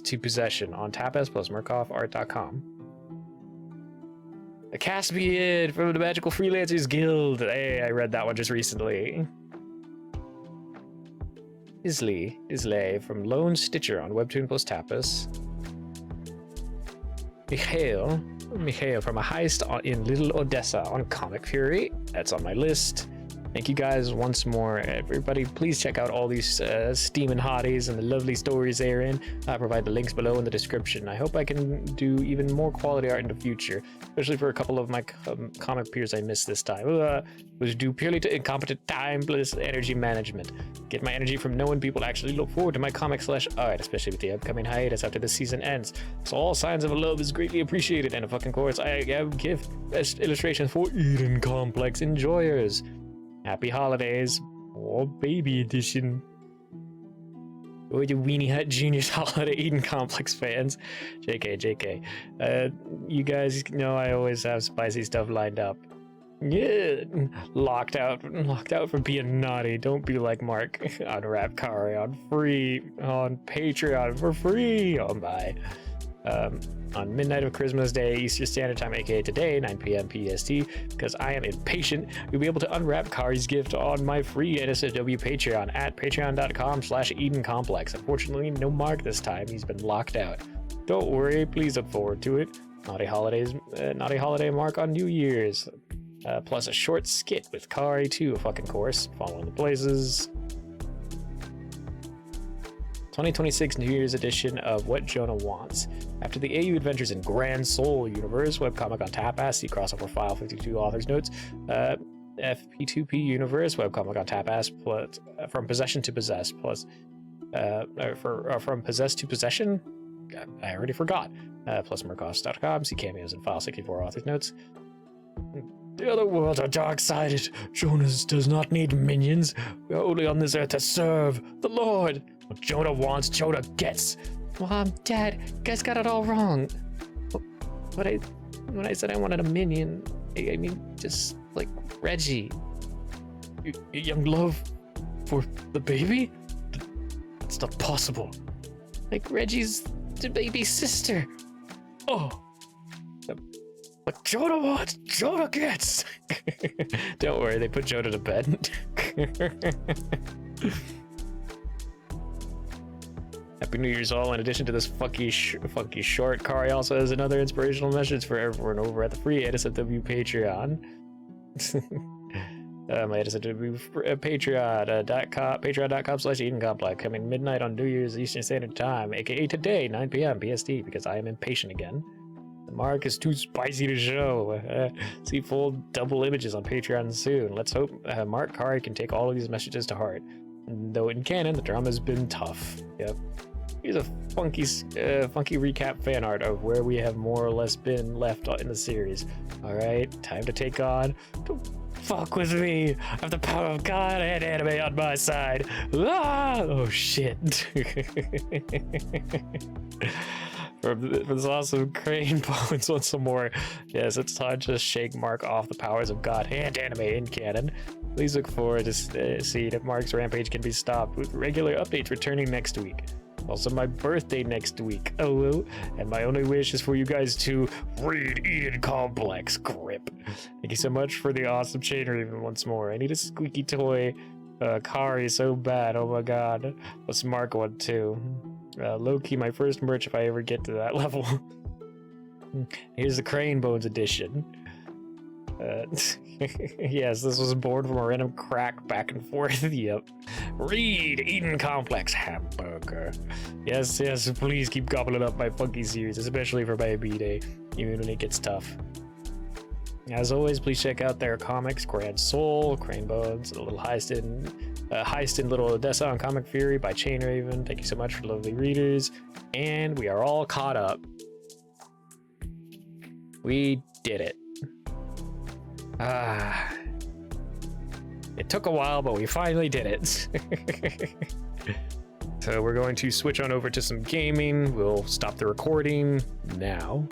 to Possession on Tapas plus MurkoffArt.com. The Caspian from the Magical Freelancers Guild. Hey, I read that one just recently. Islay from Lone Stitcher on Webtoon plus Tapas. Mikhail from A Heist in Little Odessa on Comic Fury. That's on my list. Thank you guys once more. Everybody, please check out all these steaming hotties and the lovely stories therein. I provide the links below in the description. I hope I can do even more quality art in the future, especially for a couple of my comic peers I missed this time. Was due purely to incompetent time plus energy management. Get my energy from knowing people actually look forward to my comic/art, especially with the upcoming hiatus after the season ends. So all signs of love is greatly appreciated, and of course I give best illustrations for Eden Complex enjoyers. Happy holidays, or baby edition. Or the Weenie Hut Junior's Holiday Eden Complex fans. JK. You guys know I always have spicy stuff lined up. Yeah, locked out for being naughty. Don't be like Mark on Rapkari on Patreon for free. Oh my. On midnight of Christmas Day, Eastern Standard Time, aka today, 9 p.m. PST, because I am impatient, you'll be able to unwrap Kari's gift on my free NSFW Patreon at patreon.com/EdenComplex. Unfortunately, no Mark this time. He's been locked out. Don't worry, please look forward to it. Naughty Holiday Mark on New Year's. Plus a short skit with Kari too, course. Following the places. 2026 New Year's edition of What Jonah Wants. After the AU adventures in Grand Soul Universe, webcomic on Tapas, see crossover file 52 author's notes. FP2P Universe, webcomic on Tapas, plus From Possession to Possess, plus From Possess to Possession? I already forgot. Plus Murkoffs.com, see cameos and file 64 author's notes. The other worlds are dark-sided. Jonas does not need minions. We are only on this earth to serve the Lord. What Jonah wants, Jonah gets. Mom, Dad, you guys got it all wrong. When I said I wanted a minion, I mean just like Reggie. Young love for the baby? It's not possible. Like Reggie's the baby's sister. Oh. What Jonah wants, Jonah gets. Don't worry, they put Jonah to bed. Happy New Year's all. In addition to this funky short, Kari also has another inspirational message for everyone over at the free NSFW Patreon. My NSFW patreon.com/EdenComplex coming midnight on New Year's Eastern Standard Time, aka today, 9 p.m. PST, because I am impatient again. The mark is too spicy to show. See full double images on Patreon soon. Let's hope Mark Kari can take all of these messages to heart. Though in canon, the drama's been tough. Yep. Here's a funky recap fan art of where we have more or less been left in the series. Alright, time to take on. Don't fuck with me. I have the power of God and anime on my side. Ah! Oh shit. for this awesome Crane Bones once some more. Yes, it's time to shake Mark off the powers of God and anime in canon. Please look forward to seeing if Mark's rampage can be stopped, with regular updates returning next week. Also, my birthday next week. Oh, and my only wish is for you guys to read Eden Complex Grip. Thank you so much for the awesome chain raven once more. I need a squeaky toy. Kari so bad. Oh my god. Let's mark one too. Low-key, my first merch if I ever get to that level. Here's the Crane Bones edition. Yes, this was born from a random crack back and forth. Yep. Read Eden Complex Hamburger. Yes, please keep gobbling up my funky series, especially for my B-Day, even when it gets tough. As always, please check out their comics, Grand Soul, Crane Bones, a little heist in Little Odessa on Comic Fury by Chain Raven. Thank you so much for lovely readers. And we are all caught up. We did it. It took a while, but we finally did it. So we're going to switch on over to some gaming. We'll stop the recording now.